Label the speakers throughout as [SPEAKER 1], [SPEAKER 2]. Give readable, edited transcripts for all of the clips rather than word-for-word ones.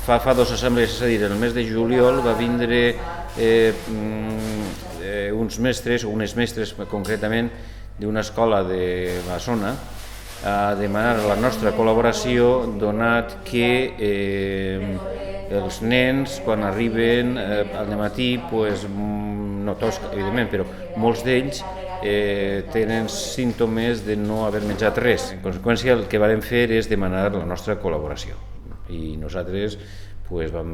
[SPEAKER 1] Fa dues assemblees, és a dir, el mes de juliol va vindre uns mestres, o unes mestres concretament, d'una escola de la zona a demanar la nostra col·laboració, donat que els nens, quan arriben al matí, no tots, evidentment, però molts d'ells tenen símptomes de no haver menjat res. En conseqüència, el que vam fer és demanar la nostra col·laboració. I nosaltres vam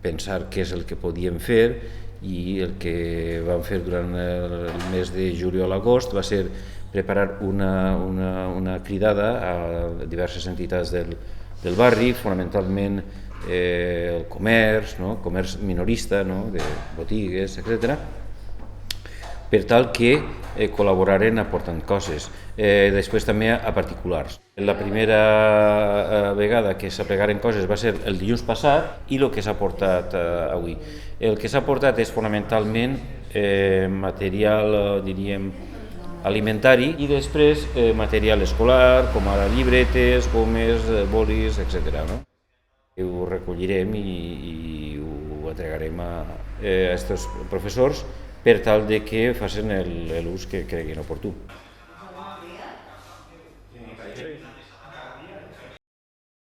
[SPEAKER 1] pensar què és el que podíem fer, i el que vam fer durant el mes de juliol a agost va ser preparar una cridada a diverses entitats del barri, fonamentalment el comerç, comerç minorista, de botigues, etc., per tal que col·laboraren aportant coses. Després també a particulars. La primera vegada que s'aplegaren coses va ser el dilluns passat, i el que s'ha portat avui. El que s'ha portat és fonamentalment material, diríem, alimentari, i després material escolar, com ara llibretes, gomes, bolis, etc. Ho recollirem i ho entregarem a aquests professors per tal que facin l'ús que creguin oportú.